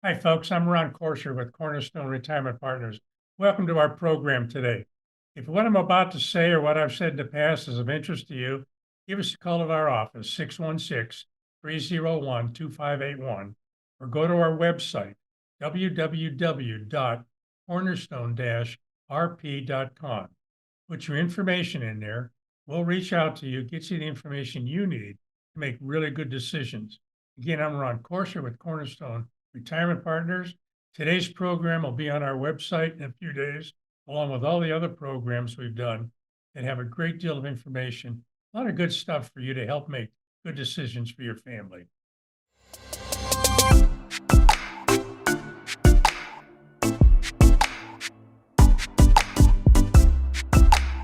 Hi, folks. I'm Ron Corsher with Cornerstone Retirement Partners. Welcome to our program today. If what I'm about to say or what I've said in the past is of interest to you, give us a call at our office, 616-301-2581, or go to our website, www.cornerstone-rp.com. Put your information in there. We'll reach out to you, get you the information you need to make really good decisions. Again, I'm Ron Corsher with Cornerstone Retirement Partners. Today's program will be on our website in a few days, along with all the other programs we've done that have a great deal of information, a lot of good stuff for you to help make good decisions for your family.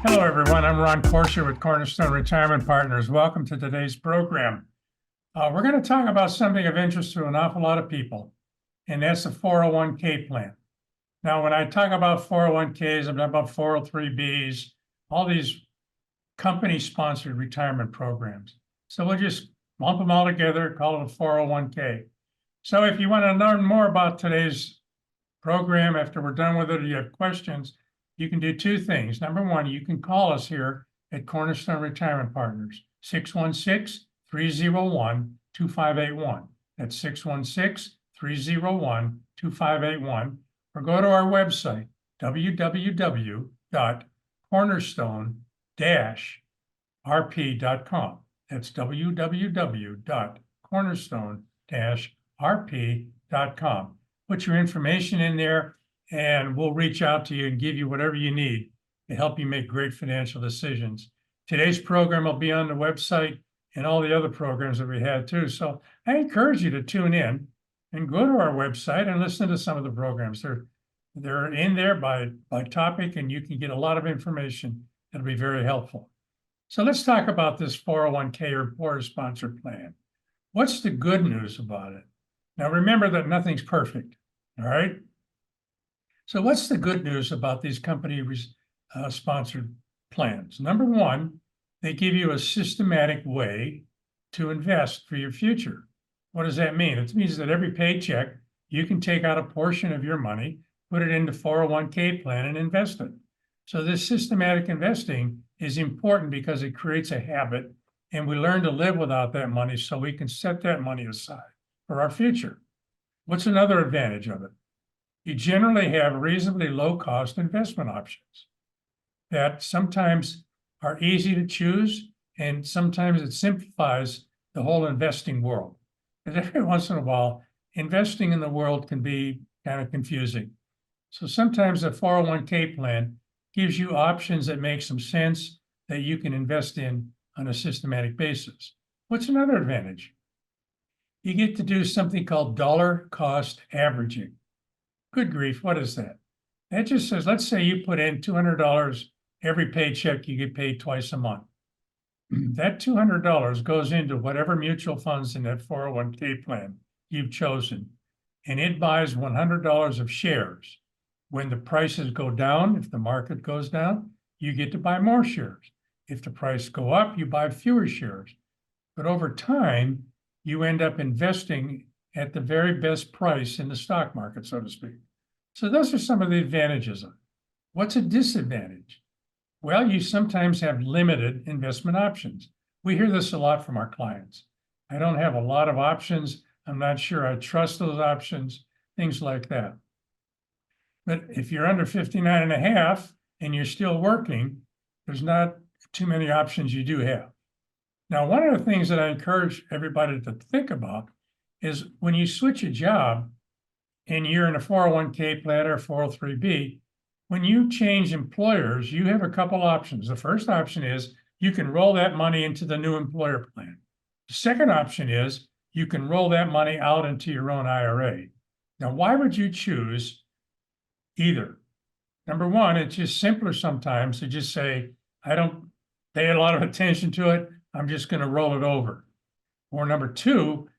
Hello, everyone. I'm Ron Corsher with Cornerstone Retirement Partners. Welcome to today's program. We're going to talk about something of interest to an awful lot of people, and that's a 401k plan. Now, when I talk about 401ks, I'm talking about 403bs, all these company-sponsored retirement programs. So we'll just lump them all together, call it a 401k. So if you want to learn more about today's program after we're done with it, or you have questions, you can do two things. Number one, you can call us here at Cornerstone Retirement Partners, 616-301-2581. That's 616-301-2581, or go to our website, www.cornerstone-rp.com. That's www.cornerstone-rp.com. Put your information in there, and we'll reach out to you and give you whatever you need to help you make great financial decisions. Today's program will be on the website and all the other programs that we had too. So I encourage you to tune in and go to our website and listen to some of the programs. They're in there by topic, and you can get a lot of information that'll be very helpful. So let's talk about this 401k or employer-sponsored plan. What's the good news about it? Now, remember that nothing's perfect, all right? So what's the good news about these company-sponsored plans? Number one, they give you a systematic way to invest for your future. What does that mean? It means that every paycheck, you can take out a portion of your money, put it into 401k plan, and invest it. So this systematic investing is important because it creates a habit, and we learn to live without that money so we can set that money aside for our future. What's another advantage of it? You generally have reasonably low-cost investment options that sometimes are easy to choose, and sometimes it simplifies the whole investing world. But every once in a while, investing in the world can be kind of confusing. So sometimes a 401k plan gives you options that make some sense that you can invest in on a systematic basis. What's another advantage? You get to do something called dollar cost averaging. Good grief, what is that? That just says, let's say you put in $200 every paycheck, you get paid twice a month. That $200 goes into whatever mutual funds in that 401k plan you've chosen, and it buys $100 of shares. When the prices go down, if the market goes down, you get to buy more shares. If the price go up, you buy fewer shares. But over time, you end up investing at the very best price in the stock market, so to speak. So those are some of the advantages of it. What's a disadvantage? Well, you sometimes have limited investment options. We hear this a lot from our clients. I don't have a lot of options. I'm not sure I trust those options, things like that. But if you're under 59 and a half and you're still working, there's not too many options you do have. Now, one of the things that I encourage everybody to think about is when you switch a job and you're in a 401k plan or 403b, when you change employers, you have a couple options. The first option is you can roll that money into the new employer plan. The second option is you can roll that money out into your own IRA. Now, why would you choose either? Number one, it's just simpler sometimes to just say, I don't pay a lot of attention to it. I'm just going to roll it over. Or number two,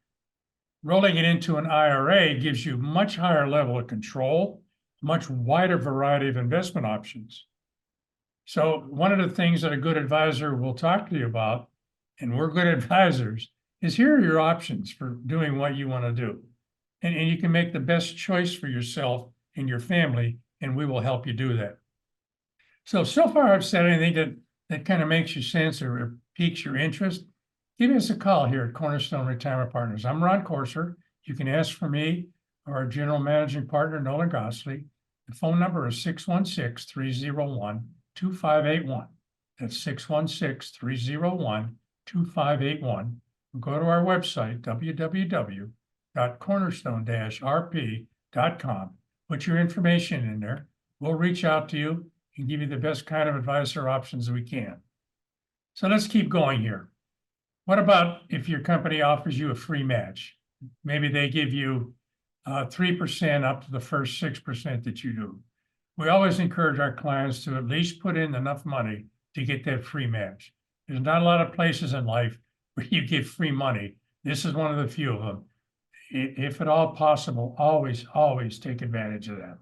rolling it into an IRA gives you much higher level of control, much wider variety of investment options. So one of the things that a good advisor will talk to you about, and we're good advisors, is here are your options for doing what you want to do. and you can make the best choice for yourself and your family, and we will help you do that. So far I've said anything that kind of makes you sense or piques your interest, give us a call here at Cornerstone Retirement Partners. I'm Ron Corser. You can ask for me or our general managing partner, Nolan Gossley. The phone number is 616-301-2581. That's 616-301-2581. Go to our website, www.cornerstone-rp.com. Put your information in there. We'll reach out to you and give you the best kind of advice or options we can. So let's keep going here. What about if your company offers you a free match? Maybe they give you 3% up to the first 6% that you do. We always encourage our clients to at least put in enough money to get that free match. There's not a lot of places in life where you get free money. This is one of the few of them. If at all possible, always take advantage of that.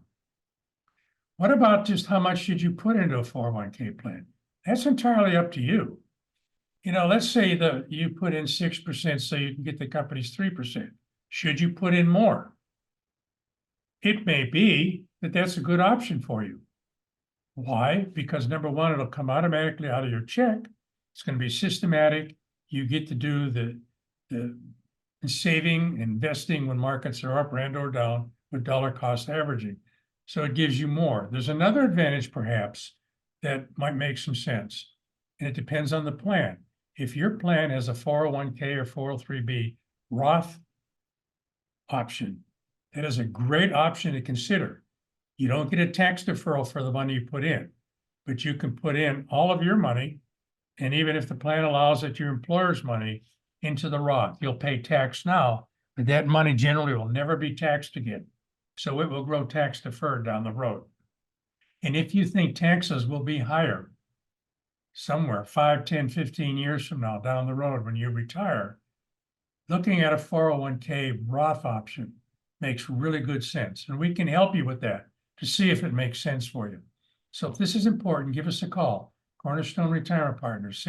What about just how much should you put into a 401k plan? That's entirely up to you. Let's say that you put in 6% so you can get the company's 3%. Should you put in more? It may be that that's a good option for you. Why? Because number one, it'll come automatically out of your check. It's going to be systematic. You get to do the saving, investing when markets are up and or down with dollar cost averaging. So it gives you more. There's another advantage perhaps that might make some sense. And it depends on the plan. If your plan has a 401k or 403b Roth option, that is a great option to consider. You don't get a tax deferral for the money you put in, but you can put in all of your money, and even if the plan allows it, your employer's money into the Roth. You'll pay tax now, but that money generally will never be taxed again. So it will grow tax deferred down the road. And if you think taxes will be higher somewhere 5, 10, 15 years from now down the road when you retire, looking at a 401k Roth option makes really good sense. And we can help you with that to see if it makes sense for you. So if this is important, give us a call. Cornerstone Retirement Partners,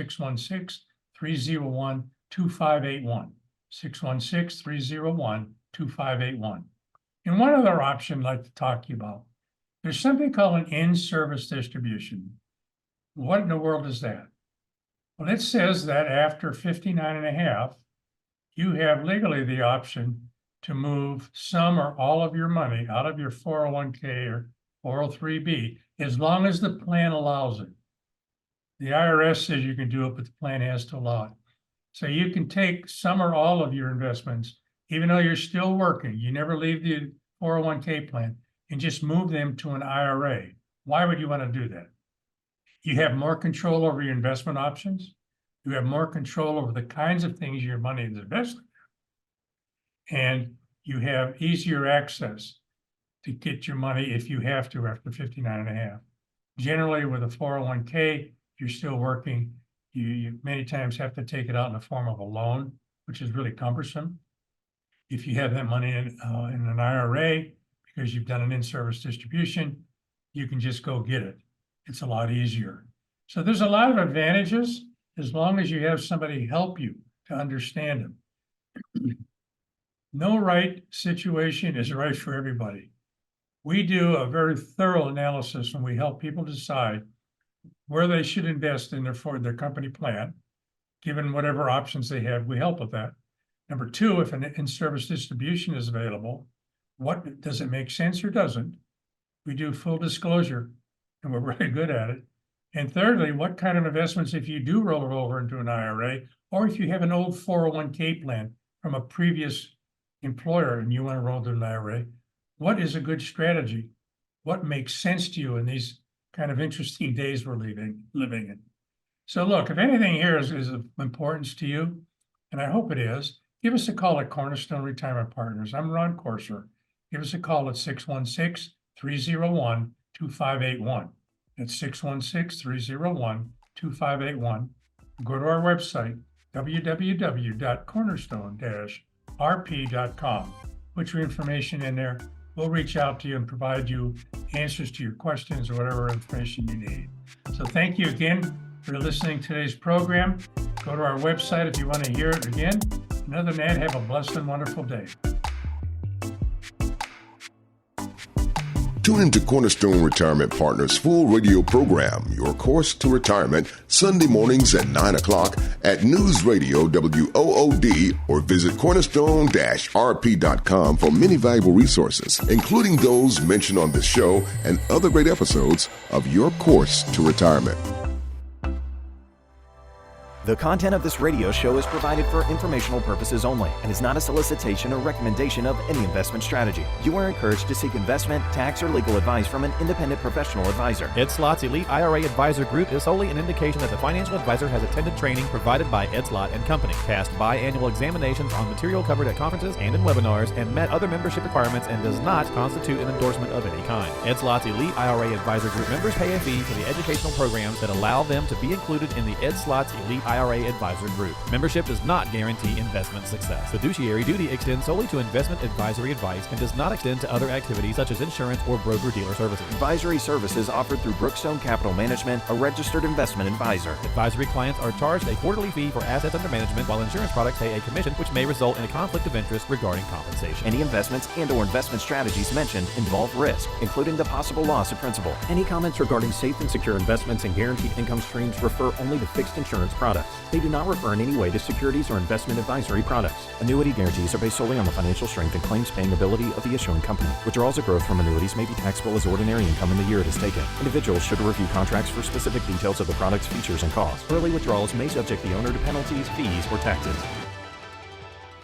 616-301-2581. 616-301-2581. And one other option I'd like to talk to you about. There's something called an in-service distribution. What in the world is that? Well, it says that after 59 and a half, you have legally the option to move some or all of your money out of your 401k or 403b, as long as the plan allows it. The IRS says you can do it, but the plan has to allow it. So you can take some or all of your investments, even though you're still working, you never leave the 401k plan, and just move them to an IRA. Why would you want to do that? You have more control over your investment options. You have more control over the kinds of things your money is invested in. And you have easier access to get your money if you have to after 59 and a half. Generally, with a 401k, you're still working. You many times have to take it out in the form of a loan, which is really cumbersome. If you have that money in an IRA, because you've done an in-service distribution, you can just go get it. It's a lot easier. So there's a lot of advantages as long as you have somebody help you to understand them. No right situation is right for everybody. We do a very thorough analysis when we help people decide where they should invest in their company plan, given whatever options they have. We help with that. Number two, if an in-service distribution is available, what does it make sense or doesn't? We do full disclosure, and we're really good at it. And thirdly, what kind of investments, if you do roll it over into an IRA, or if you have an old 401k plan from a previous employer and you want to roll to an IRA, what is a good strategy? What makes sense to you in these kind of interesting days we're living in? So look, if anything here is of importance to you, and I hope it is, give us a call at Cornerstone Retirement Partners. I'm Ron Corser. Give us a call at 616-301-2581. That's 616-301-2581. Go to our website, www.cornerstone-rp.com. Put your information in there. We'll reach out to you and provide you answers to your questions or whatever information you need. So thank you again for listening to today's program. Go to our website if you want to hear it again. And other than that, have a blessed and wonderful day. Tune into Cornerstone Retirement Partners' full radio program, Your Course to Retirement, Sunday mornings at 9 o'clock at News Radio WOOD, or visit cornerstone-rp.com for many valuable resources, including those mentioned on this show and other great episodes of Your Course to Retirement. The content of this radio show is provided for informational purposes only and is not a solicitation or recommendation of any investment strategy. You are encouraged to seek investment, tax, or legal advice from an independent professional advisor. Ed Slott's Elite IRA Advisor Group is solely an indication that the financial advisor has attended training provided by Ed Slott and Company, passed biannual examinations on material covered at conferences and in webinars, and met other membership requirements, and does not constitute an endorsement of any kind. Ed Slott's Elite IRA Advisor Group members pay a fee for the educational programs that allow them to be included in the Ed Slott's Elite IRA Advisor Group. Membership does not guarantee investment success. Fiduciary duty extends solely to investment advisory advice and does not extend to other activities such as insurance or broker-dealer services. Advisory services offered through Brookstone Capital Management, a registered investment advisor. Advisory clients are charged a quarterly fee for assets under management, while insurance products pay a commission, which may result in a conflict of interest regarding compensation. Any investments and/or investment strategies mentioned involve risk, including the possible loss of principal. Any comments regarding safe and secure investments and guaranteed income streams refer only to fixed insurance products. They do not refer in any way to securities or investment advisory products. Annuity guarantees are based solely on the financial strength and claims paying ability of the issuing company. Withdrawals of growth from annuities may be taxable as ordinary income in the year it is taken. Individuals should review contracts for specific details of the product's features and costs. Early withdrawals may subject the owner to penalties, fees, or taxes.